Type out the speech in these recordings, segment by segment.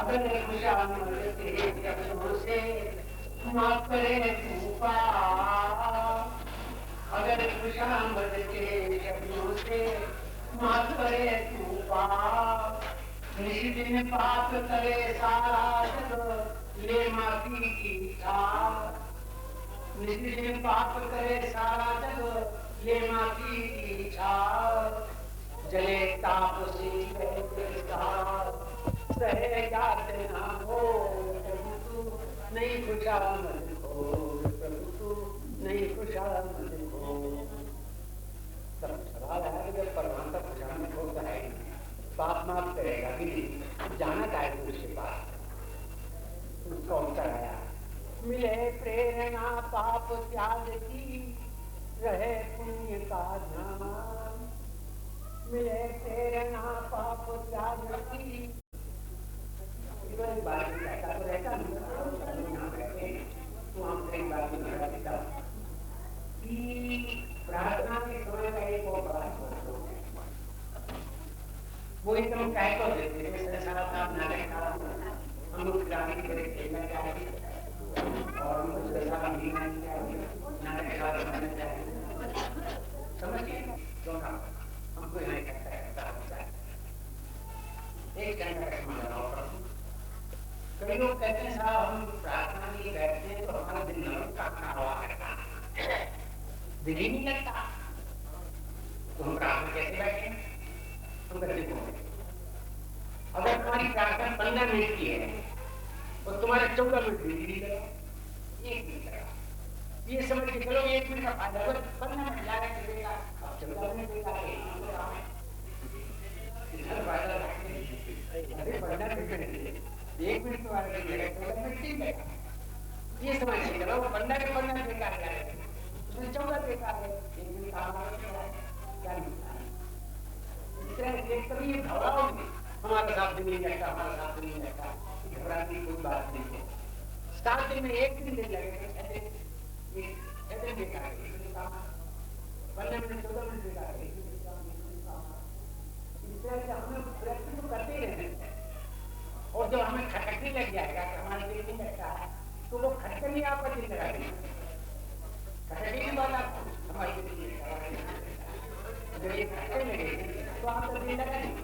अगर खुशामद के कदमों से माफ करे तूफा, अगर खुशामद के कदमों से माफ करे तूफा, निशिदिन पाप करे सारा जग ले माफी की चाह, निशिदिन पाप करे सारा जग ले माफी की चाह, जले ताप से सहे जाते ना हो प्रभु तू नहीं खुशामद हो, प्रभु तू नहीं खुशामद हो। तब सवाल है कि जब परमात्मा खुशामद होता है पाप माफ करेगा भी नहीं, जाना चाहिए उसके पास। उसका उत्तर आया, मिले प्रेरणा पाप त्याग की, रहे पुण्य का ध्यान, मिले प्रेरणा पाप त्याग की। बात कहता तो रहता तो हम कई बात कहता कि प्रार्थना के समय का एक और बड़ा वो एकदम कह तो देते हैं सारा काम नाटक हम लोग ग्रामीण के खेलना चाहिए और उनको जैसा भी नहीं चाहिए, नाटक बनना चाहिए, समझिए क्यों ना हमको यहाँ इकट्ठा होता है। एक घंटा का समय लगाओ। कई लोग कहते हैं साहब हम प्रार्थना के बैठते हैं तो हमारा दिन नमक का खाना हुआ करता, दिन ही नहीं लगता, तो हम प्रार्थना कैसे बैठे? हम करते क्यों? अगर तुम्हारी प्रार्थना 15 मिनट की है और तुम्हारा 14 मिनट भी लगा, 1 मिनट लगा, ये समझ के चलो 1 मिनट का फायदा, अगर 15 मिनट लगा चलेगा, अब 14 मिनट लेगा, अरे 15 मिनट 1 मिनट तो आगे लगेगा, ठीक है, ये समझ के चलो 15 बेकार है, उसमें 14 बेकार है, 1 मिनट क्या मिलता है? इस तरह से कभी ये घबराओ नहीं, हमारा साथ नहीं लगता, हमारा साथ नहीं लगता, घबराने की कोई बात नहीं है। स्टार्टिंग में 1 दिन लगेगा, ऐसे बेकार है, 15 मिनट 14 मिनट बेकार है, इस तरह से हम लोग प्रैक्टिस तो करते ही रहते हैं। और जब हमें खटकने लग जाएगा कि हमारे दिल नहीं लगता है, तो वो खटकन ही आपका दिल लगा देगा, खटकने की बात आपको हमारे दिल जब ये खटकने लगेगी तो आपका दिल लगा नहीं।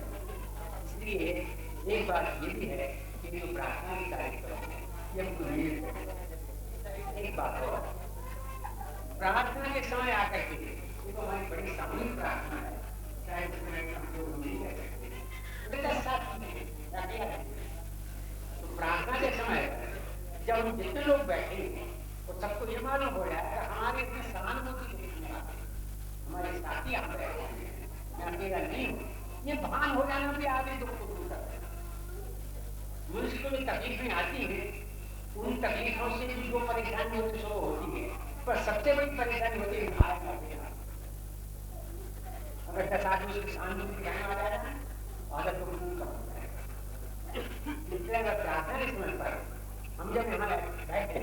इसलिए एक बात ये भी है कि जो प्रार्थना की कार्यक्रम है ये हमको नहीं, एक बात और प्रार्थना के समय आकर के ये तो हमारी बड़ी सामूहिक प्रार्थना है, चाहे उसमें हम लोग नहीं कर सकते। प्रार्थना के समय जब हम जितने लोग बैठेंगे तो सबको ये मालूम हो जाएगा हमारे इसमें सहानुभूति देखने वाले हमारे साथी यहाँ बैठे हैं, मैं अकेला नहीं हूँ, ये भान हो जाना भी आगे दुख को दूर करता है। मनुष्य को जो तकलीफें आती हैं उन तकलीफों से भी जो परेशानी होती है वो होती है, पर सबसे बड़ी परेशानी होती है भारत में। अगर 10 आदमी उसकी सहानुभूति दिखाने वाला है ना आदत को दूर कर इसलिए प्रार्थना के समय पर हम जब यहाँ बैठे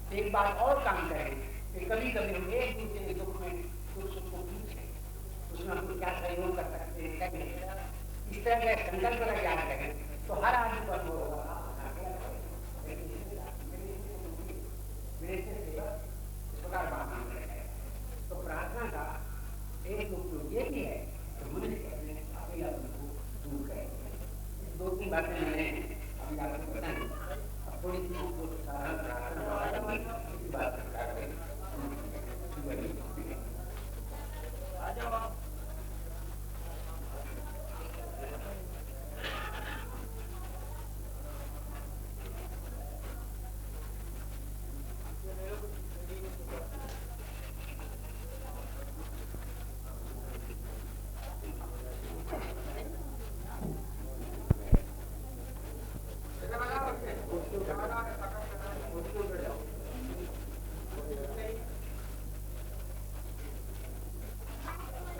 तो एक बात और काम करें कि कभी कभी हम एक दूसरे के दुख में सुख को पूछें, उसमें हम क्या सहयोग कर सकते हैं, इस तरह का संकल्प का ज्ञान करें तो हर आदमी पर वो होगा इस प्रकार बात हम करें। तो प्रार्थना का एक उपयोग ये भी है कि मनुष्य अपने अकेला को दूर करें। 2-3 बातें मैंने अभी आपको बताई, अब थोड़ी सी साधारण प्रार्थना की बात कर रहे हैं।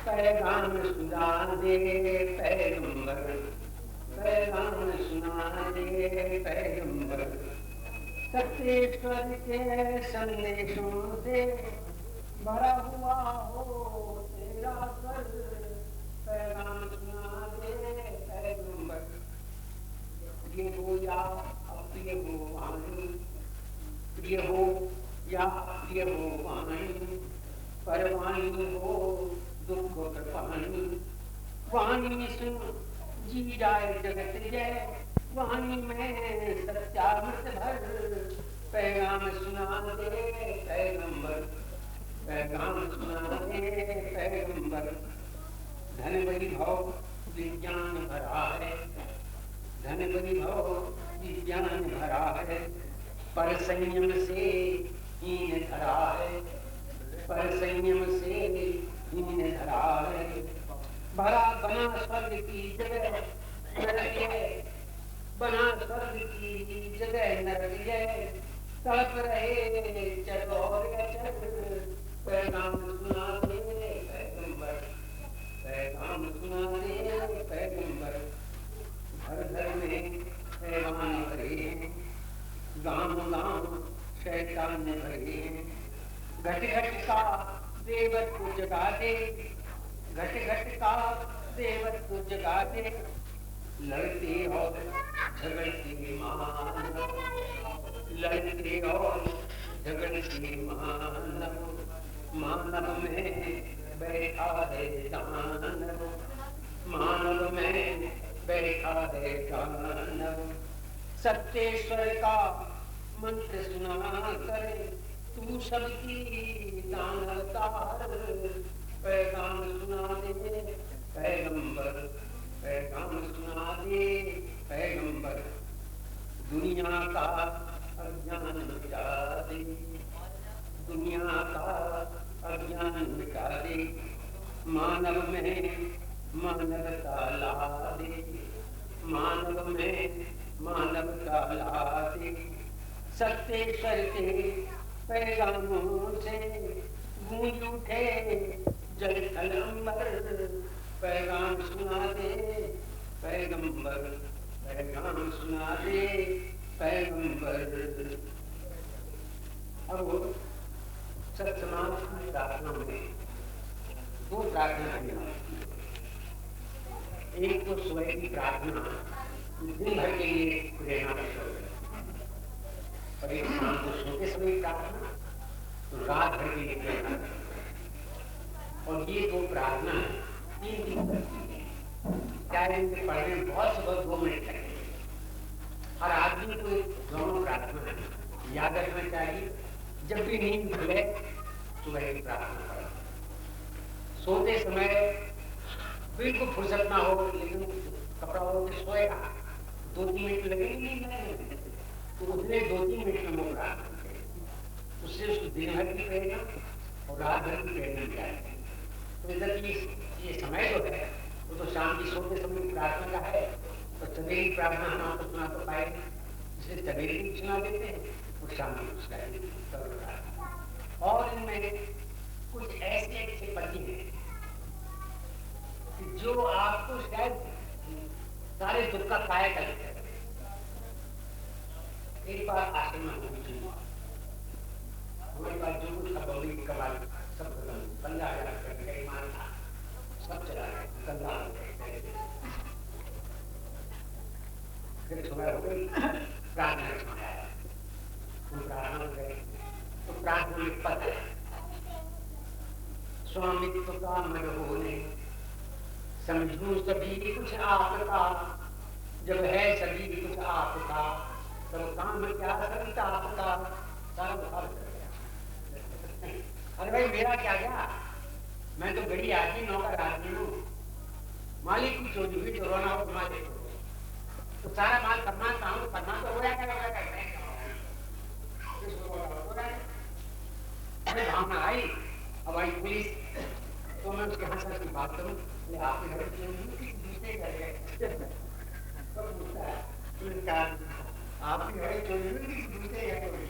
पैगाम सुना दे पैगंबर, पैगाम सुना दे पैगंबर, सत्येश्वर के संदेशों से भरा हुआ हो तेरा स्वर, पैगाम सुना दे पैगंबर। ये गोया वाणी हो दुख कृपाणी, वाणी सुन जी जाए जगत जय, वाणी में सत्यामृत भर, पैगाम सुना दे पैगंबर, पैगाम सुना दे पैगंबर। धन वैभव विज्ञान भरा है, धन वैभव विज्ञान भरा है, पर संयम से हीन धरा है, पर संयम से हीन धरा है। भरा बना स्वर्ग की जगह नरक है, बना स्वर्ग की जगह नरक है, तड़प रहे चल और अचल, पैगाम सुना दे पैगंबर, पैगाम सुना दे पैगंबर। घर घर में पैगाम भरे, गांव गांव शैतान भरे, घट घट का देवत को जगा दे, घट घट का देवत को जगा दे, लड़ते और झगड़ते मानव, लड़ते और झगड़ते मानव, मानव में बैठा है दानव, मानव में बैठा है दानव। सत्येश्वर का मंत्र सुना कर तू सबकी दानवतार, पैगाम सुना दे पैगंबर, पैगाम सुना दे पैगंबर। दुनिया का अज्ञान मिटा दे, दुनिया का अज्ञान मिटा दे, मानव में मानवता ला दे, मानव में मानवता ला दे। सत्येश्वर के पैगामों से गूंज उठे जल थल अंबर, पैगाम सुना दे पैगंबर, पैगाम सुना दे पैगंबर। अब सत्समाज की प्रार्थना में दो प्रार्थना है, एक तो स्वयं की प्रार्थना दिन भर के लिए प्रेरणा है, और एक शाम को सोते समय प्रार्थना तो रात भर के लिए प्रेरणा है। और ये दो प्रार्थना 3 दिन करती है, चाहे इनके पढ़ने में बहुत सुबह 2 मिनट लगेंगे। हर आदमी को दोनों प्रार्थना याद रखना चाहिए, जब भी नींद खुले सुबह की प्रार्थना करें, सोते समय बिल्कुल फुर्सत ना हो, लेकिन कपड़ा हो के सोएगा 2-3 मिनट लगेंगे, तो उसने 2-3 मिनट में वो प्रार्थना करें, उससे उसको दिन भर की प्रेरणा और रात भर की प्रेरणा मिल जाएगी। तो इधर की ये समय जो है वो तो शाम की सोते समय की प्रार्थना का है, तो सवेरे की प्रार्थना हम आपको सुना तो पाएंगे, इसलिए सवेरे की सुना देते हैं और शाम की सुना। और इनमें कुछ ऐसे ऐसे पति हैं कि जो आपको शायद सारे दुख का काय करते हैं। एक बार आश्रम में हमारे पास जो कुछ खबरी कमाल सब खत्म, 15,000 रुपये का ईमान था, सब चला गया, कंधा हो गए। फिर सुबह हो गई, प्रार्थना सुनाया, प्रार्थना गए तो प्रार्थना में पद है, स्वामित्व का मन होने समझू सभी कुछ आपका, जब है सभी कुछ आपका, तब काम क्या करता आपका, सारा बुखार कर गया। अरे भाई मेरा क्या गया, मैं तो बड़ी आदमी नौकर आदमी हूँ, मालिक की चोरी हुई तो रोना हो मालिक को, तो सारा माल करना चाहूँ करना तो हो जाएगा। भावना आई, अब आई पुलिस, तो मैं उसके हाथ से बात करूँ, आपके घर दूसरे घर गए, आपकी घरे चोरी हुई किसी दूसरे घर हुई,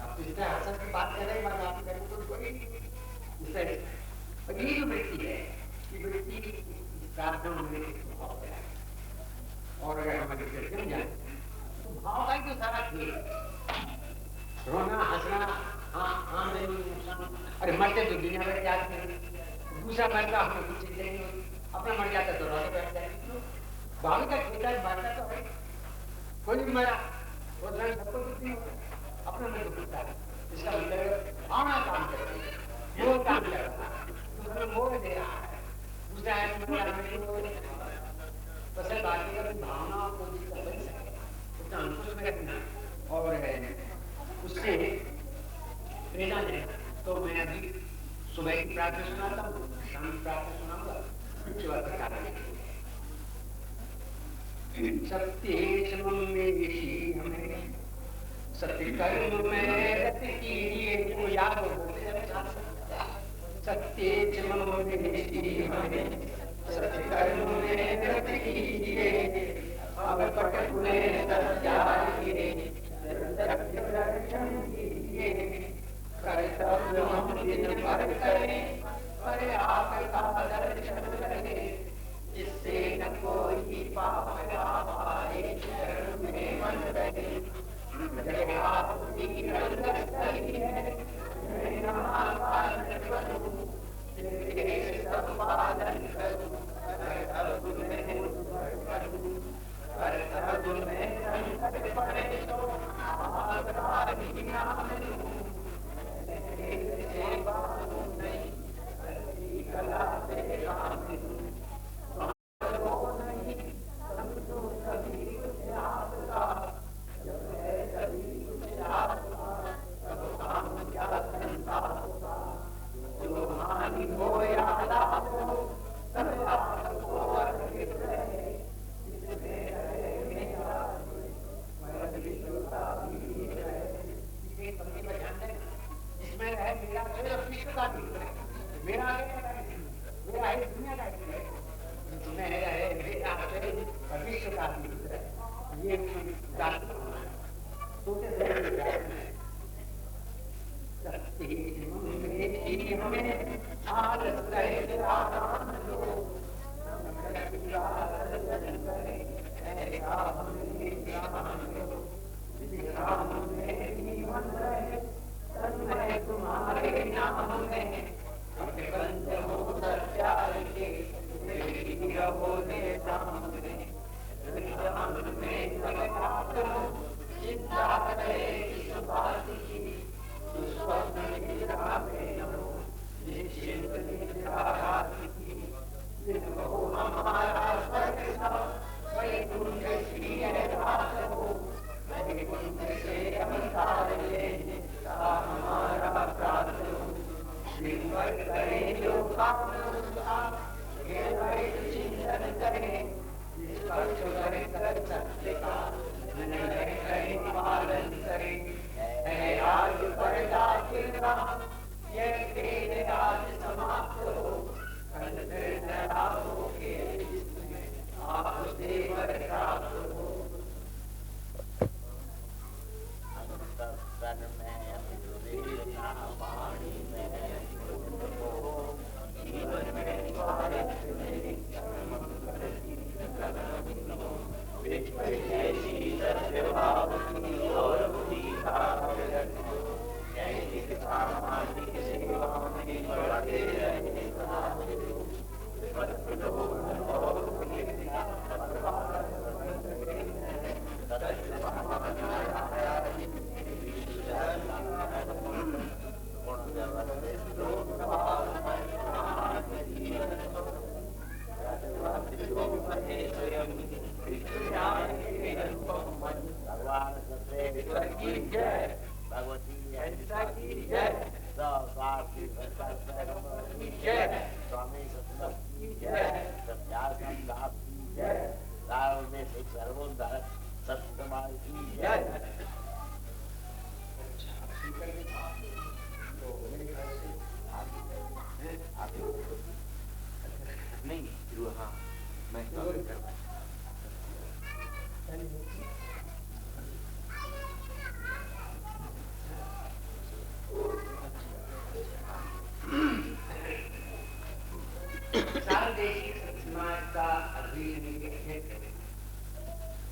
आप जितना हाथ से बात कर रहे हैं आपके घर में तो कोई नहीं। और ये जो व्यक्ति है, ये व्यक्ति प्रार्थना होने के स्वभाव है, और अगर हमारे जम जाए तो भाव का ही तो सारा खेल, रोना हंसना, हाँ नहीं नुकसान, अरे मरते तो दुनिया में जाते हैं, दूसरा मरता हमें कुछ चीज नहीं होती, अपना मर जाता तो रोते बैठ जाए, भावी का खेता है, मरता तो है, कोई भी मरा वो सबको कुछ नहीं होता, अपना में तो कुछ है। इसका मतलब भावना काम करती है, वो काम कर रहा है, दूसरा मोड़ दे रहा है, दूसरा फसल बाकी का भावना को जितना बन सके उतना अंकुश में रखना और उससे प्रेरणा लेना। तो मैं अभी सुबह की प्रार्थना सुनाता हूँ, शाम की प्रार्थना सुनाऊंगा, उसके बाद बता सत्य हमें सत्य कर्म में रति कीजिए, जो याद हो सत्य हमें सत्य कर्म में रति कीजिए, अब पटक में सत्यागिए, दर्शन कीजिए, कर्तव्य हम दिन भर करें, पर आपका दर्शन करें, जिससे न कोई पाप आए, शरण में मन रहे, जब आपकी रंगत सही है, मैं महापालन करूं, तेरे सब पालन करूं, कर्तव्य में संकट पड़े तो आपका ही नाम लूं, सेवा नहीं कला से काम लूं,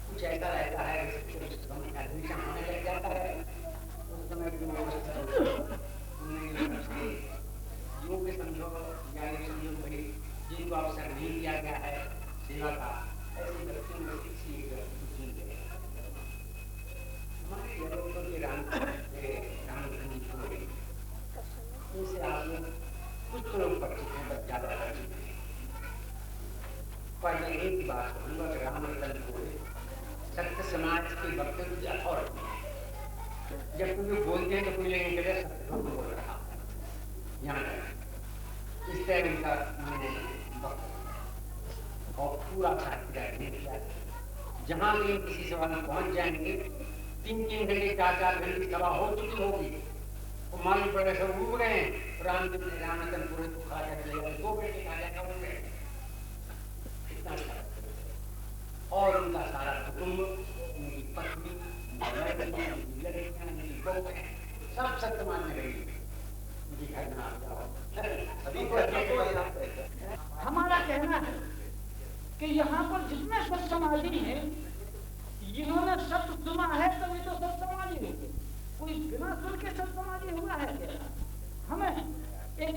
कुछ ऐसा रहता है एडमिशन होने लग जाता है, उस समय जो भी समझो या समझो भाई जिनको अवसर नहीं दिया गया है सेवा का, ऐसे व्यक्तियों में किसी हमारे राम तो लोग परिचित हैं, बस ज्यादा परिचित हैं। पर मैं एक बात कहूँगा कि रामरतन पूरे सत्य समाज के वक्तव्य अथॉरिटी है। जब कोई लोग बोलते हैं तो कोई लेने के लिए सत्य को बोल रहा है, यहाँ तक इस तरह उनका मैंने वक्त और पूरा साथ किया। जहाँ भी किसी सभा में पहुँच जाएंगे, 3-3 घंटे 4-4 घंटे की सभा हो चुकी होगी, वो मालूम पड़े सब उब गए हैं। रामदेव ने रामरतन पूरे को खा जाए, 2 बेटे खा जाए, उब गए इतना सारा। और उनका सारा कुटुंब, उनकी पत्नी, लड़कियां, उनकी बहू, सब सत्य मानने लगी। उनकी घटना हमारा कहना है कि यहाँ पर जितने सब समाजी हैं, जिन्होंने सत्य सुना है तभी तो सब समाजी होंगे। कोई बिना सुन के सब समाजी हुआ है क्या? हमें एक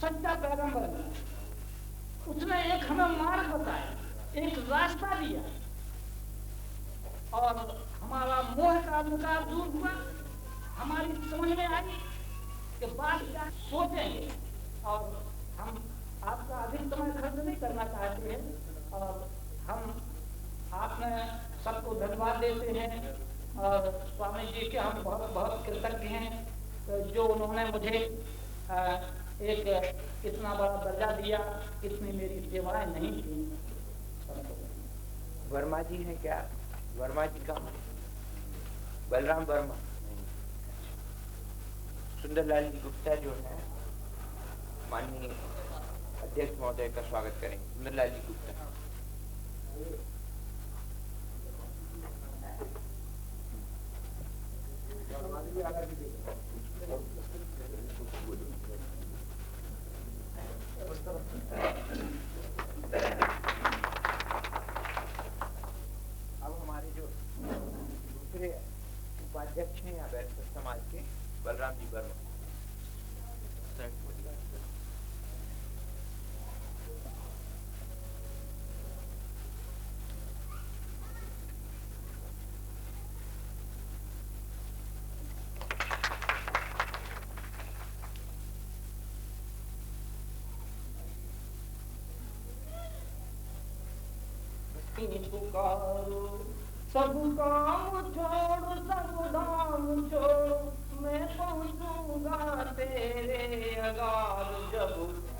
सच्चा पैगंबर मिला, उसने एक हमें मार्ग बताया, एक रास्ता दिया, और हमारा मोह का अंधकार दूर हुआ। हमारी समझ में आई कि बात क्या सोचेंगे, और हम आपका अधिक समय खर्च नहीं करना चाहते हैं, और हम आपने सबको धन्यवाद देते हैं, और स्वामी जी के हम बहुत बहुत कृतज्ञ हैं जो उन्होंने मुझे एक इतना बड़ा दर्जा दिया। इतनी मेरी सेवाएं नहीं थी। वर्मा जी हैं क्या? वर्मा जी का बलराम वर्मा, सुंदरलाल जी गुप्ता जो है, माननीय अध्यक्ष महोदय का स्वागत करेंगे। सुंदरलाल जी गुप्ता। अब हमारे जो दूसरे उपाध्यक्ष हैं यहाँ बैठकर समाज के, बलराम जी वर्मा। पुकारो सब काम छोड़, सब धाम छोड़, मैं पहुंचूंगा तेरे अगार, जब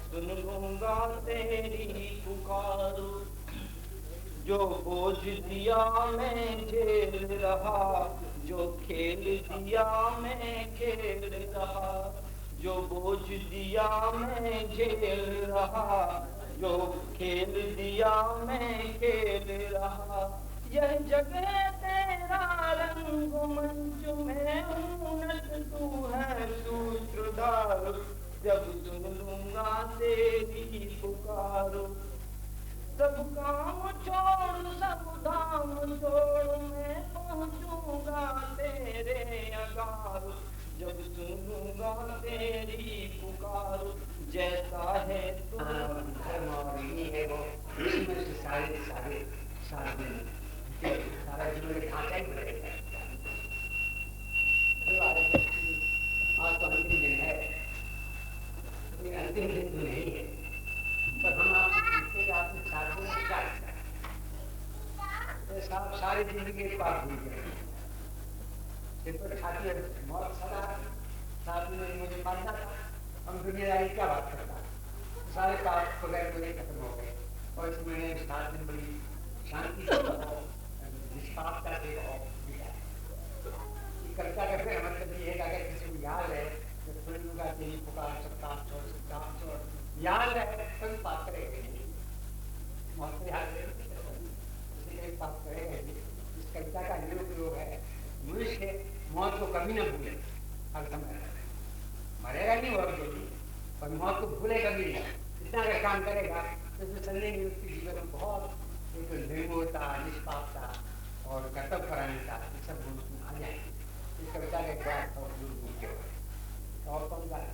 सुन लूंगा तेरी पुकार। जो बोझ दिया मैं झेल रहा, जो खेल दिया मैं खेल रहा, जो बोझ दिया मैं झेल रहा, जो खेल दिया मैं खेल रहा। यह जगह तेरा रंग मंच में उन्नत, तू है सूत्रधार, जब सुन लूंगा तेरी पुकार। सब काम छोड़, सब धाम छोड़, मैं पहुंचूंगा तेरे अगार, जब सुनूंगा तेरी पुकार। जैसा है तू धर्म और ये है वो, इसमें से सारे सारा जीवन ढांचा ही बदलेगा। आज तो अंतिम दिन है, अंतिम दिन तो नहीं है, पर हम आपसे पूछते कि आपने 4 दिन में क्या किया? सारी जिंदगी एक बात भूल गए, सिर्फ खातिर मौत सदा साथ में मुझे मानना था। हम दुनियादारी क्या बात करता, सारे पाप वगैरह मुझे खत्म हो गए, और इसमें मैंने 7 दिन बड़ी शांति से निष्पापता से कविता का फिर मतलब ये है कि अगर किसी को याद है तो सुन लूंगा तेरी पुकार, सब काम छोड़ याद है तो बात करेगा नहीं, मौत याद है इसी बात करेगा। इस कविता का ये उपयोग है, मनुष्य मौत को कभी न भूले, हर समय मरेगा नहीं बहुत जल्दी, पर मौत को भूले कभी नहीं। इतना अगर काम करेगा तो उसमें संदेह नहीं, उसके जीवन में बहुत एक निर्मोहता, निष्पापता और कर्तव्य परायणता ये सब गुण उसमें आ जाएंगे। इस कविता के बाद और गुण भूखे हो और कौन गाना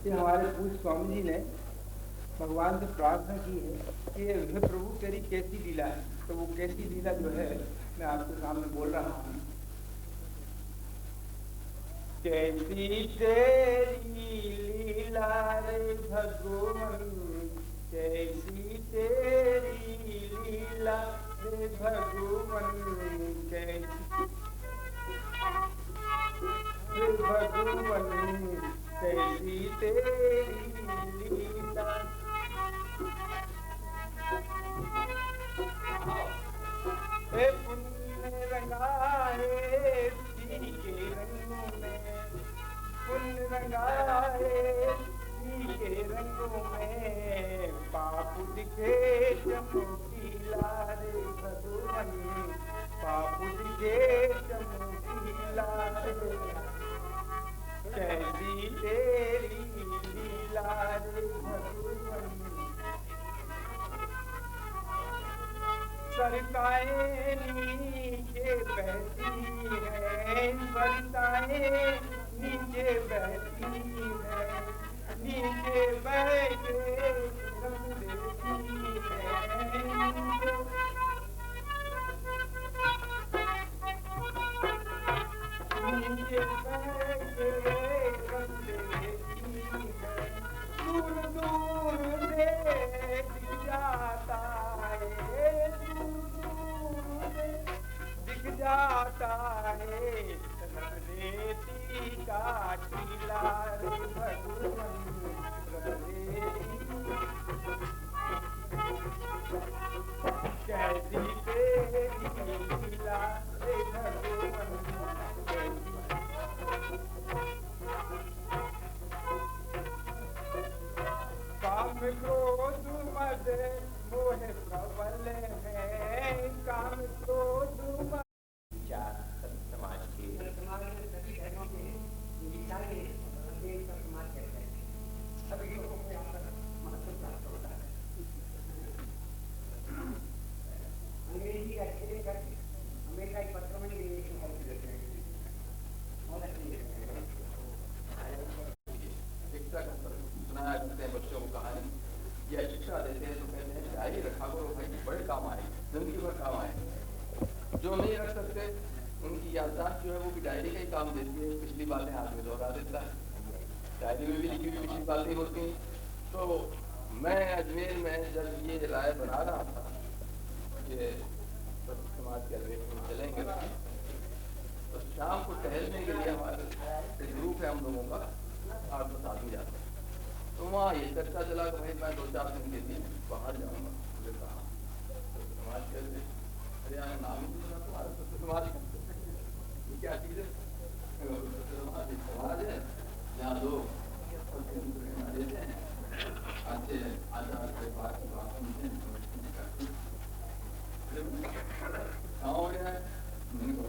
कि हमारे पूज्य स्वामी जी ने भगवान से प्रार्थना की है कि हे प्रभु तेरी कैसी लीला है। तो वो कैसी लीला जो है मैं आपके सामने बोल रहा हूँ। कैसी तेरी लीला रे भगवान, कैसी तेरी लीला रे भगवान, कैसी भगवान, कैसी तेरी लीला। हे पुण्य रंगाए रुचि के रंगों में, पुण्य रंगाए रुचि के रंगों में, पाप दिखे चमकीला रे भगवान, पाप दिखे चमकीला रे। कैसी तेरी लीला रे भगवान। सरिताएं नीचे बहती हैं, सरिताएं नीचे बहती हैं, नीचे बह के रंग देती हैं, नीचे बह के रंग देती हैं। दूर दूर से दिख जाता है, दिख जाता है रंग देती का टीला रे भगवान, रंग देती। कैसी तेरी लीला रे भगवान, काम क्रोध मद मोह प्रबल है, काम क्रोध मद। समाज के समाज में सभी धर्मों के विचार के देश का समाज कहते हैं, सभी लोगों को यहाँ पर महत्व प्राप्त होता है। अंग्रेजी का खेले करके अमेरिका के पत्रों में इंग्लिश में करके देते हैं। शिक्षा का सुनाया करते हैं बच्चों को कहानी या शिक्षा देते हैं तो कहते हैं डायरी रखा करो भाई, बड़े काम आए, जिंदगी भर काम आए। जो नहीं रख सकते उनकी याददाश्त जो है वो भी डायरी का ही काम देती है, पिछली बातें आदमी दोहरा देता है। डायरी में भी लिखी हुई पिछली बातें होती हैं। तो मैं अजमेर में जब ये राय बना रहा था कि समाज के अधिवेशन में चलेंगे तो शाम को टहलने के लिए हमारे ग्रुप है हम लोगों का 8-10 आदमी जाते हैं। तो वहाँ ये चर्चा चला कि भाई मैं 2-4 दिन के लिए बाहर जाऊँगा। मुझे कहा समाज के हरियाणा नाम ही सुना तुम्हारा सत्य समाज का क्या चीज़ है? समाज है जहाँ लोग देते हैं अच्छे आचार व्यवहार की बात सुनते हैं, गाँव हो गया है, मैंने कहा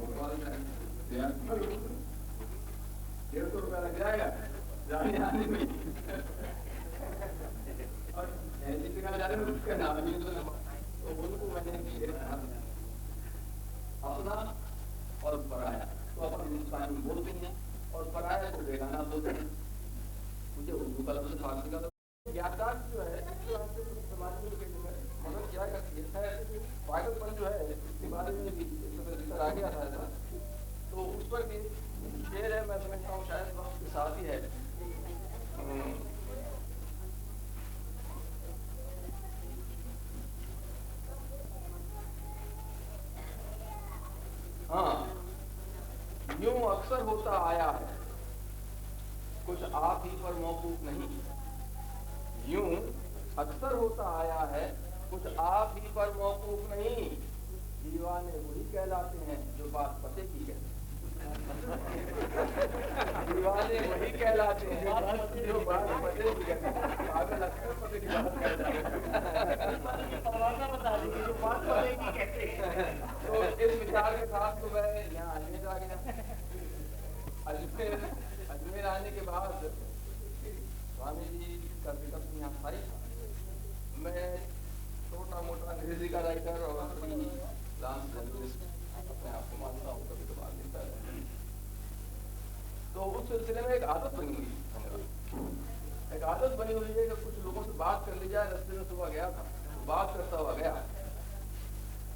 150 रुपया लग जाएगा जाने आने में और ऐसी जगह जाने में उसका नाम भी तो उनको मैंने अपना और पराया तो अपन हिंदुस्तानी बोलते हैं और पराया को बेगाना बोलते हैं। मुझे उर्दू का लफ्ज़ फारसी का याददाश्त जो है समाज में मगर क्या करती है पागलपन जो है इसके बारे में भी जिक्र आ गया था तो उस पर भी शेर है। मैं समझता हूँ शायद वक्त के साथ ही है। हाँ, यूं अक्सर होता आया है कुछ आप ही पर मौकूफ नहीं, यूं अक्सर होता आया है कुछ आप ही पर मौकूफ नहीं। दीवाने वही कहलाते हैं जो बात पते की कहते हैं, दीवाने वही कहलाते हैं जो बात पते की कहते हैं। पागल अक्सर पते की बात कहते हैं, बता दीजिए जो बात पते की कहते हैं। तो इस विचार के साथ तो मैं यहाँ अजमेर आ गया। अजमेर आने के बाद स्वामी जी का विकल्प यहाँ था ही था। मैं छोटा मोटा अंग्रेजी का राइटर और अपनी डांस जर्नलिस्ट अपने आप को मानता हूँ, कभी कभार लिखता रहता हूँ। तो उस सिलसिले में एक आदत बनी हुई एक आदत बनी हुई है कि कुछ लोगों से बात कर ली जाए। रास्ते में सुबह गया था, बात करता हुआ गया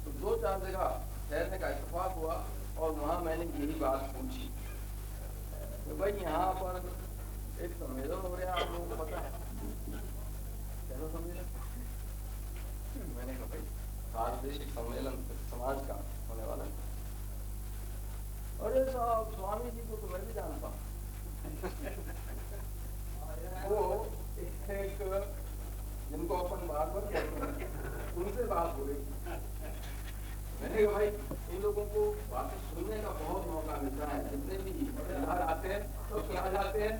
तो 2-4 जगह ठहरने का इत्तेफाक हुआ और वहां मैंने यही बात पूछी तो भाई यहाँ पर एक सम्मेलन हो रहा है, आप लोगों को पता है कैसा सम्मेलन? मैंने कहा भाई सार्वदेशिक सम्मेलन समाज का होने वाला है। अरे साहब स्वामी जी को तो मैं भी जानता हूँ। वो एक जिनको अपन बार बार कहते हैं उनसे बात हो रही। मैंने कहा भाई इन लोगों को बातें सुनने का बहुत मौका मिलता है, जितने भी बाहर आते हैं तो क्या जाते हैं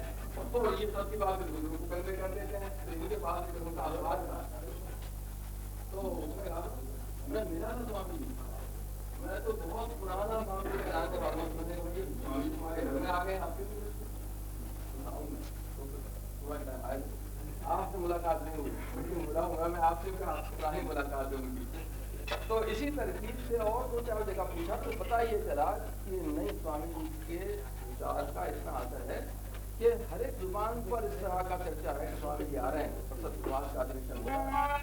तो ये सबकी बात बुजुर्गों को कन्वे कर देते हैं, तो इनके पास उनका आशीर्वाद रहा। तो उसने कहा मैं मिला था स्वामी जी, मैं तो बहुत पुराना स्वामी जी जानने वाला हूँ, स्वामी तुम्हारे घर में आ गए आपके आपसे मुलाकात नहीं हुई, उनकी मुलाकात मैं आपसे पुरानी मुलाकात होगी। तो इसी तरकीब से और 2-4 जगह पूछा तो पता ये चला कि नहीं स्वामी जी के विचार का इतना असर है कि हर एक जुबान पर इस तरह का चर्चा है कि स्वामी जी आ रहे हैं और सब समाज का अधिवेशन हो रहा है।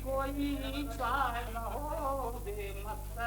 कोई साय न हो दे मस्त